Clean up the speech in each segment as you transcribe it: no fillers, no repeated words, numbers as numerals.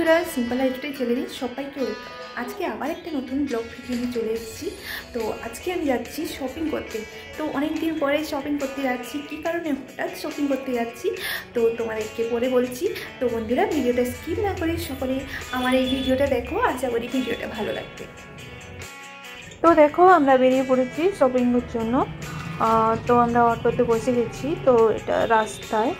বন্ধুরা, simple lifestyle চ্যানেলে সবাইকে ওয়েলকাম। আজকে আবার একটা নতুন ব্লগ ভিডিও নিয়ে চলে এসেছি। তো আজকে আমি যাচ্ছি শপিং করতে। তো অনেক দিন পরে শপিং করতে যাচ্ছি। কী কারণে হঠাৎ শপিং করতে যাচ্ছি তো তোমাদেরকে পরে বলছি। তো বন্ধুরা, ভিডিওটা স্কিপ না করে সকলে আমার এই ভিডিওটা দেখো, আশা করি ভিডিওটা ভালো লাগবে। তো দেখো, আমরা বেরিয়ে পড়েছি শপিংয়ের জন্য। তো আমরা অটোতে বসে গেছি। তো এটা রাস্তায়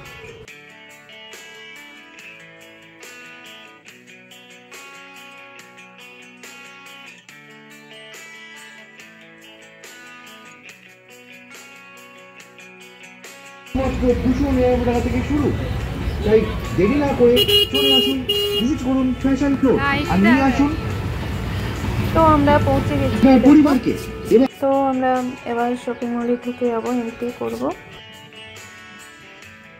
মাত্র 299 টাকা থেকে শুরু। তাই দেরি না করে চলে আসুন, ভিজিট করুন ফ্যাশন ফ্লোর আর নিয়ে আসুন। তো আমরা পৌঁছে গেছি পরিবারকে। তো আমরা এবার শপিং মলে ঢুকে যাবো, এন্ট্রি করব।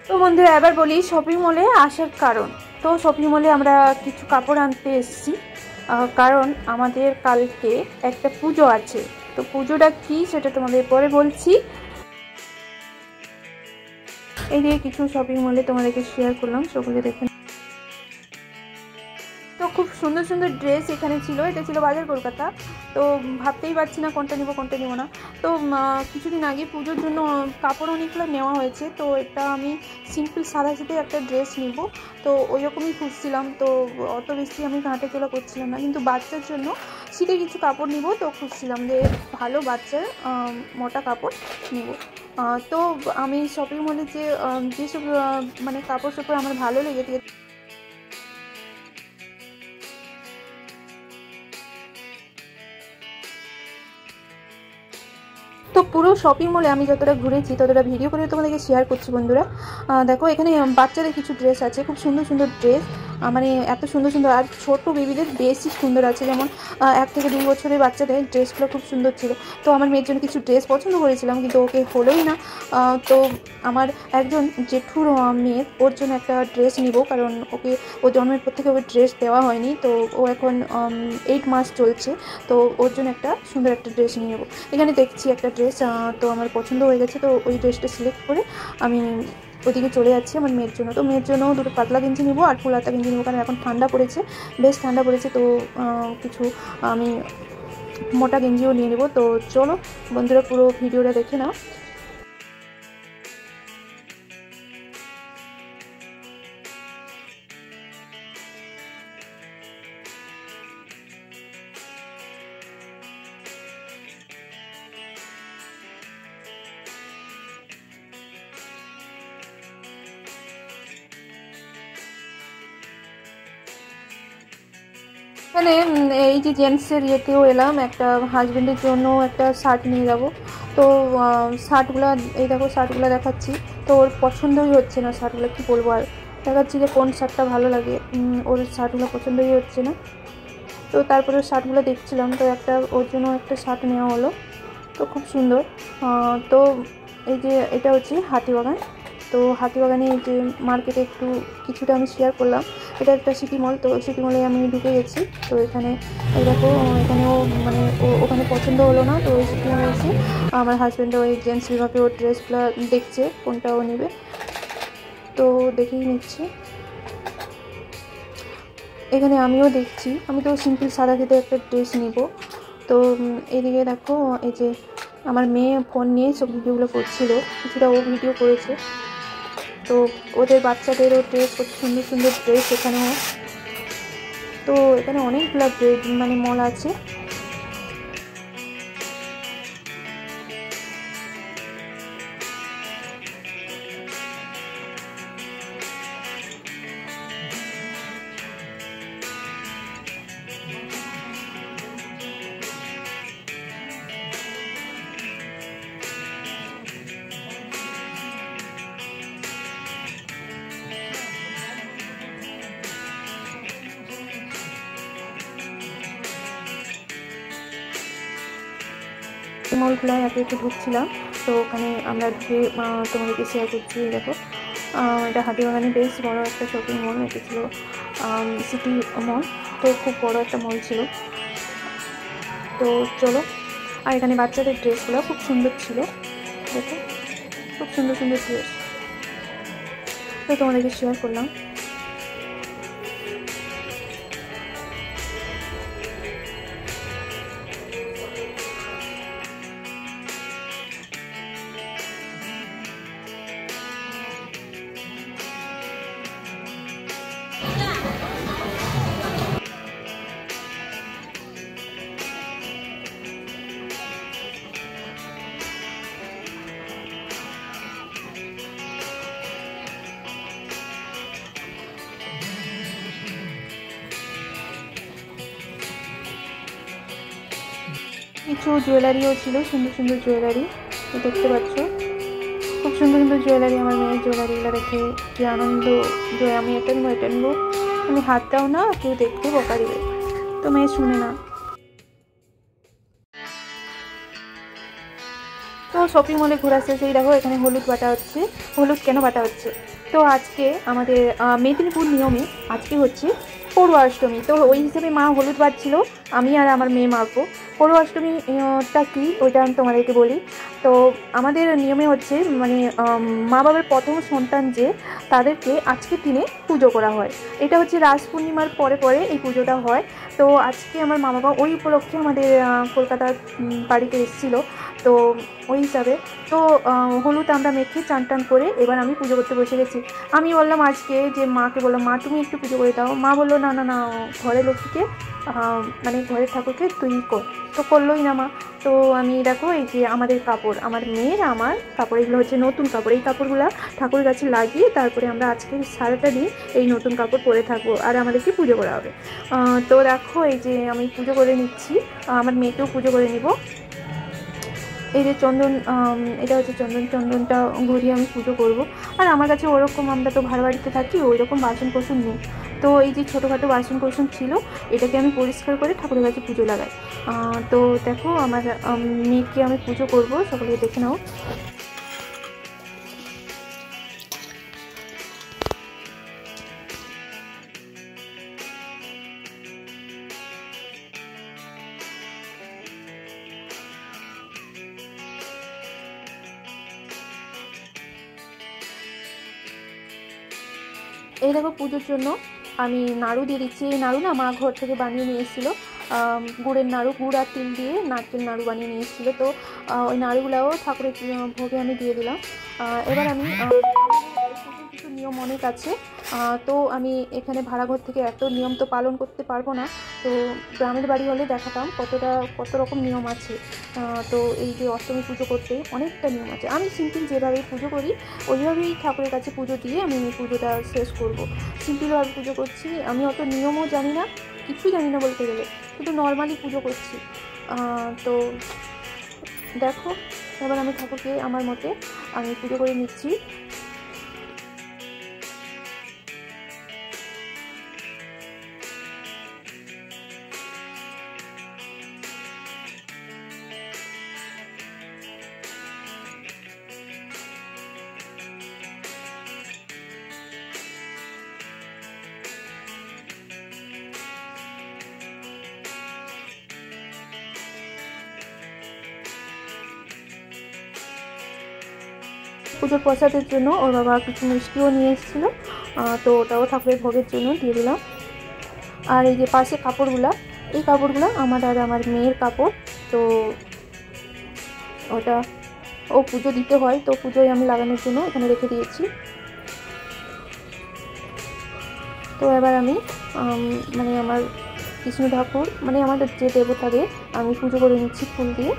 তো বন্ধুরা, এবার বলি শপিং মলে আসার কারণ। তো শপিং মলে আমরা কিছু কাপড় আনতে এসেছি, কারণ আমাদের কালকে একটা পুজো আছে। তো পুজোটা কি সেটা তোমাদের পরে বলছি। এই যে কিছু শপিং মলে তোমাদেরকে শেয়ার করলাম, সেগুলো দেখে। তো খুব সুন্দর সুন্দর ড্রেস এখানে ছিল। এটা ছিল বাজার কলকাতা। তো ভাবতেই পারছি না কোনটা নিব না। তো কিছুদিন আগে পুজোর জন্য কাপড় অনেকগুলো নেওয়া হয়েছে। তো এটা আমি সিম্পল সাদা সাথে একটা ড্রেস নিব। তো ওই রকমই খুঁজছিলাম। তো অত বেশি আমি ঘাঁটে চলা করছিলাম না, কিন্তু বাচ্চার জন্য শীতে কিছু কাপড় নিব। তো খুঁজছিলাম যে ভালো বাচ্চার মোটা কাপড় নিব। তো আমি শপিং মলে যেসব মানে কাপড় চোপড় আমার ভালো লেগেছে। তো পুরো শপিং মলে আমি যতটা ঘুরেছি ততটা ভিডিও করে তোমাদেরকে শেয়ার করছি বন্ধুরা। দেখো, এখানে বাচ্চাদের কিছু ড্রেস আছে, খুব সুন্দর সুন্দর ড্রেস। মানে এত সুন্দর সুন্দর, আর ছোট বেবিদের বেশি সুন্দর আছে। যেমন 1 থেকে 2 বছরের বাচ্চাদের ড্রেসগুলো খুব সুন্দর ছিল। তো আমার মেয়ের জন্য কিছু ড্রেস পছন্দ করেছিলাম, কিন্তু ওকে হলোই না। তো আমার একজন জেঠুর মেয়ে, ওর জন্য একটা ড্রেস নিব, কারণ ও জন্মের পর থেকে ওকে ড্রেস দেওয়া হয়নি। তো ও এখন 8 মাস চলছে। তো ওর জন্য একটা সুন্দর একটা ড্রেস নিয়ে নেবো। এখানে দেখছি একটা ড্রেস, তো আমার পছন্দ হয়ে গেছে। তো ওই ড্রেসটা সিলেক্ট করে আমি ওইদিকে চলে যাচ্ছি আমার মেয়ের জন্য। তো মেয়ের জন্য দুটো পাতলা গেঞ্জি নিবো আর ফুল হাতা গেঞ্জি নেবো, কারণ এখন ঠান্ডা পড়েছে, বেশ ঠান্ডা পড়েছে। তো কিছু আমি মোটা গেঞ্জিও নিয়ে নেবো। তো চলো বন্ধুরা, পুরো ভিডিওটা দেখে নাও। এখানে এই যে জেন্টসের ইয়েতেও এলাম, একটা হাজব্যান্ডের জন্য একটা শার্ট নিয়ে যাব। তো শার্টগুলো, এই দেখো শার্টগুলো দেখাচ্ছি। তো ওর পছন্দই হচ্ছে না শার্টগুলো, কী বলবো আর। দেখাচ্ছি যে কোন শার্টটা ভালো লাগে, ওর শার্টগুলো পছন্দই হচ্ছে না। তো তারপরে শার্টগুলো দেখছিলাম, তো ওর জন্য একটা শার্ট নেওয়া হলো। তো খুব সুন্দর। তো এই যে এটা হচ্ছে হাতিবাগান। তো হাতিবাগানে এই যে মার্কেটে একটু কিছুটা আমি শেয়ার করলাম। এটা একটা সিটি মল। তো সিটি মলে আমি ঢুকে গেছি। তো এখানে এই দেখো, এখানেও মানে ওখানে পছন্দ হলো না। তো ওই সিটি মলে এসে আমার হাজব্যান্ড ওই জেন্টস বিভাগে ওর ড্রেসগুলো দেখছে কোনটা ও নেবে। তো দেখেই নিচ্ছে। এখানে আমিও দেখছি, আমি তো সিম্পল সাদা খেতে একটা ড্রেস নিব। তো এদিকে দেখো, এই যে আমার মেয়ে ফোন নিয়ে সব ভিডিওগুলো করছিল, কিছুটা ও ভিডিও করেছে। তো ওদের বাচ্চাদেরও ড্রেস, কত সুন্দর সুন্দর ড্রেস এখানেও। তো এখানে অনেকগুলো মানে মল আছে। মলগুলো একে একে ঢুকছিলাম। তো ওখানে আমরা ঢুকে তোমাদেরকে শেয়ার করছি। দেখো, এটা হাতিবাগানে বেশ বড় একটা শপিং মল। এটা ছিল সিটি মল। তো খুব বড় একটা মল ছিল। তো চলো, আর এখানে বাচ্চাদের ড্রেসগুলো খুব সুন্দর ছিল। দেখো, খুব সুন্দর সুন্দর ড্রেস। তো তোমাদেরকে শেয়ার করলাম। কিছু জুয়েলারিও ছিল, সুন্দর সুন্দর জুয়েলারি দেখতে পাচ্ছ। খুব সুন্দর সুন্দর জুয়েলারি, আমার মেয়ের জুয়েলারিগুলো দেখে কি আনন্দ যে আমি এটা নেবো এটা নেবো। আমি হাতটাও না, কেউ দেখতে বকা দেবে, তো মেয়ে শুনে না। তো শপিং মলে ঘোরা শেষে দেখো এখানে হলুদ বাটা হচ্ছে। হলুদ কেন বাটা হচ্ছে? তো আজকে আমাদের মেদিনীপুর নিয়মে আজকে হচ্ছে পড়ুয়া অষ্টমী, তো ওই হিসেবে মা হলুদ বাটছিল, আমি আর আমার মেয়ে মাখবো। পড়ুয়া অষ্টমীটা কী ওইটা আমি তোমাদেরকে বলি। তো আমাদের নিয়মে হচ্ছে মানে মা বাবার প্রথম সন্তান যে তাদেরকে আজকের দিনে পুজো করা হয়। এটা হচ্ছে রাস পূর্ণিমার পরে পরে এই পুজোটা হয়। তো আজকে আমার মা বাবা ওই উপলক্ষে আমাদের কলকাতার বাড়িতে এসেছিলো, তো ওই হিসাবে তো হলুদ আমরা মেখে চান টান করে এবার আমি পুজো করতে বসে গেছি। আমি বললাম আজকে যে মাকে বললাম, মা তুমি একটু পুজো করে দাও। মা বললো না না না, ঘরের লক্ষ্মীকে মানে ঘরের ঠাকুরকে তুই কর, তো করলোই না মা। তো আমি দেখো এই যে আমাদের কাপড়, আমার মেয়ের আমার কাপড়, এগুলো হচ্ছে নতুন কাপড়। এই কাপড়গুলো ঠাকুরের কাছে লাগিয়ে তারপরে আমরা আজকে সারাটা দিন এই নতুন কাপড় পরে থাকবো আর আমাদেরকে পুজো করা হবে। তো দেখো এই যে আমি পুজো করে নিচ্ছি, আমার মেয়েকেও পুজো করে নিব। এই যে চন্দন, এটা হচ্ছে চন্দনটা ঘুরিয়ে আমি পুজো করব। আর আমার কাছে ওরকম, আমরা তো ভাড়া বাড়িতে থাকি, ওই রকম বাসন কোসন নেই। তো এই যে ছোটোখাটো বাসন কোসন ছিল, এটাকে আমি পরিষ্কার করে ঠাকুরের কাছে পুজো লাগাই। তো দেখো আমার মেয়েকে আমি পুজো করব, সকলে দেখে নাও। এই দেখো পুজোর জন্য আমি নাড়ু দিয়ে দিচ্ছি। এই নাড়ু না মা ঘর থেকে বানিয়ে নিয়ে এসেছিলো, গুড়ের নাড়ু, গুড় আর তিল দিয়ে নারকেল নাড়ু বানিয়ে নিয়ে এসেছিলো। তো ওই নাড়ুগুলাও ঠাকুরের ভোগে আমি দিয়ে দিলাম। এবার আমি কিছু নিয়ম অনেক আছে, তো আমি এখানে ভাড়াঘর থেকে এত নিয়ম তো পালন করতে পারবো না। তো গ্রামের বাড়ি হলে দেখাতাম কত রকম নিয়ম আছে। তো এই যে অষ্টমী পুজো করতে অনেকটা নিয়ম আছে। আমি সিম্পল যেভাবে পুজো করি ওইভাবেই ঠাকুরের কাছে পুজো দিয়ে আমি পুজোটা শেষ করব। সিম্পলভাবে পুজো করছি, আমি অত নিয়মও জানি না, কিছু জানি না বলতে গেলে, শুধু নর্মালি পুজো করছি। তো দেখো এবার আমি ঠাকুরকে আমার মতে আমি পুজো করে নিচ্ছি। পুজোর প্রসাদের জন্য ওর বাবা কিছু মিষ্টিও নিয়ে এসেছিলো, তো ওটাও ঠাকুরের ভোগের জন্য দিয়ে দিলাম। আর এই যে পাশে কাপড়গুলা, এই কাপড়গুলো আমার আর আমার মেয়ের কাপড়, তো ওটা ও পুজো দিতে হয়, তো পুজোয় আমি লাগানোর জন্য এখানে রেখে দিয়েছি। তো এবার আমি মানে আমার কৃষ্ণ ঠাকুর, মানে আমাদের যে দেবতাকে আমি পুজো করে নিচ্ছি ফুল দিয়ে।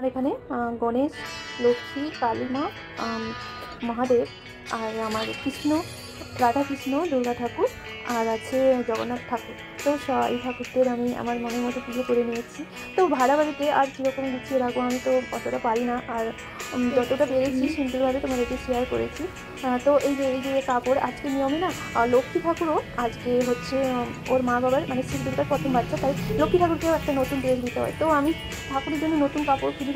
আর এখানে গণেশ, লক্ষ্মী, কালী মা, মহাদেব, আর আমার কৃষ্ণ, রাধা কৃষ্ণ, দুর্গা ঠাকুর, আর আছে জগন্নাথ ঠাকুর। তো এই ঠাকুরদের আমি আমার মনের মতো পুজো করে নিয়েছি। তো ভাড়া বাড়িতে আর কীরকম গুছিয়ে রাখবো আমি তো অতটা পারি না, আর যতটা পেরেছি সিম্পলভাবে তোমাদেরকে শেয়ার করেছি। তো এই যে কাপড় আজকে নিয়মে না, লক্ষ্মী ঠাকুরও আজকে হচ্ছে ওর মা বাবার মানে শিব দুর্গার প্রথম বাচ্চা, তাই লক্ষ্মী ঠাকুরকেও একটা নতুন ড্রেস দিতে হয়। তো আমি ঠাকুরের জন্য নতুন কাপড় খুঁজে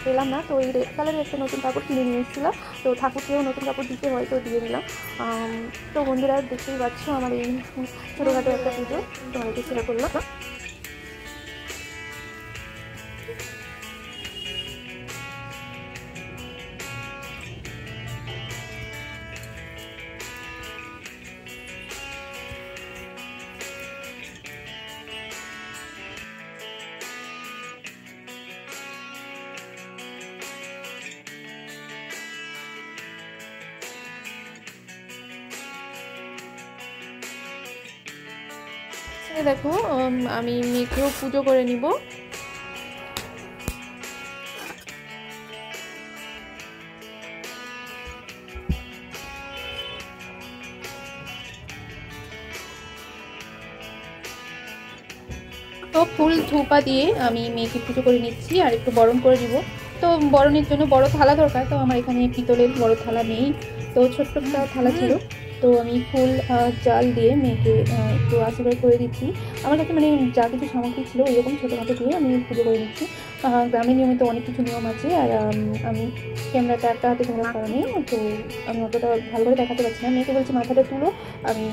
পেলাম না, তো এই রেড কালারের একটা নতুন কাপড় কিনে নিয়ে এসেছিলাম। তো ঠাকুরকেও নতুন কাপড় দিতে হয়, তো দিয়ে দিলাম। তো বন্ধুরা দেখতেই পাচ্ছ আমার এই ছোটোখাটো একটা পুজো তোমাদেরকে শেয়ার করলাম। দেখো আমি মেয়েকেও পুজো করে নিব। তো ফুল ধূপা দিয়ে আমি মেয়েকে পুজো করে নিচ্ছি আর একটু বরণ করে নিব। তো বরণের জন্য বড় থালা দরকার, তো আমার এখানে পিতলের বড় থালা নেই, তো ছোট্ট একটা থালা ছিল। তো আমি ফুল জাল দিয়ে মেয়েকে একটু আশীর্বাদ করে দিচ্ছি। আমার কাছে মানে যা কিছু সামগ্রী ছিল ওইরকম ছোটোখাটো দিয়ে আমি পুজো করে নিচ্ছি। গ্রামে নিয়মিত অনেক কিছু নিয়ম আছে, আর আমি ক্যামেরাটা একটা হাতে ধরার কারণে তো আমি অতটা ভালো করে দেখাতে পারছি না। মেয়েকে বলছি মাথাটা তুলো, আমি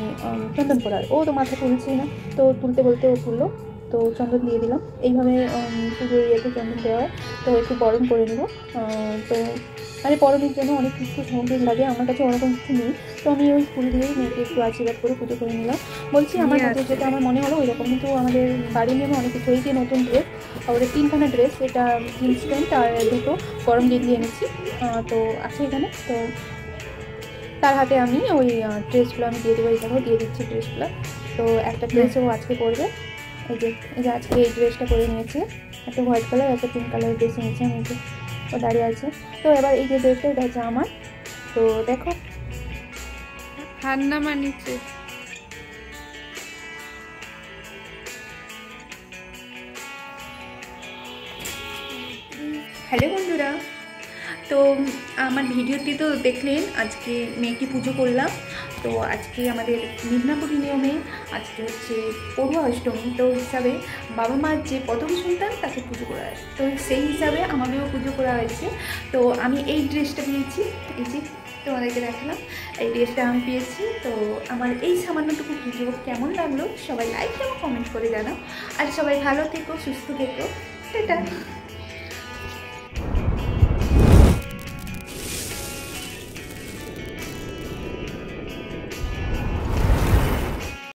চন্দন পড়ার, ও তো মাথা তুলছেই না, তো তুলতে বলতে ও তুললো, তো চন্দন দিয়ে দিলাম। এইভাবে পুজোর ইয়েতে চন্দন দেওয়া হয়। তো একটু বরণ করে নেব। তো মানে বরণের জন্য অনেক কিছু সামগ্রী লাগে, আমার কাছে ওরকম কিছু নেই, তো আমি ওই ফুল দিয়েই মেয়েকে একটু আশীর্বাদ করে পুজো করে নিলাম। বলছি আমার মতো যেটা আমার মনে হলো ওই রকম, কিন্তু আমাদের বাড়ির নিয়মে অনেক কিছু। এই যে নতুন ড্রেস, ওদের 3খানা ড্রেস, এটা জিন্স প্যান্ট আর দুটো গরম গেঞ্জি এনেছি, তো আছে এখানে। তো তার হাতে আমি ওই ড্রেসগুলো আমি দিয়ে দেবো, এইভাবে দিয়ে দিচ্ছি ড্রেসগুলো। তো একটা ড্রেসও আজকে পরবে, এই যে আজকে এই ড্রেসটা পরে নিয়েছে, একটা হোয়াইট কালার একটা পিঙ্ক কালার ড্রেস নিয়েছে, আমি ও দাঁড়িয়ে আছে। তো এবার এই যে ড্রেসটা, এটা হচ্ছে আমার। তো দেখো ঠান্ডা মানিচ্ছে। হ্যালো বন্ধুরা, তো আমার ভিডিওটি তো দেখলেন, আজকে মেয়েকে পুজো করলাম। তো আজকে আমাদের মিদনাপুরি নিয়মে আজকে হচ্ছে পড়ুয়া অষ্টমী, তো হিসাবে বাবা মার যে প্রথম সন্তান তাকে পুজো করা হয়, তো সেই হিসাবে আমাকেও পুজো করা হয়েছে। তো আমি এই ড্রেসটা পেয়েছি, এই যে তোমাদেরকে দেখালাম, এই ড্রেসটা আমি পেয়েছি। তো আমার এই সামান্যটুকু ভিডিও কেমন লাগলো সবাই লাইক এবং কমেন্ট করে জানাও, আর সবাই ভালো থেকো, সুস্থ থেকো, এটা।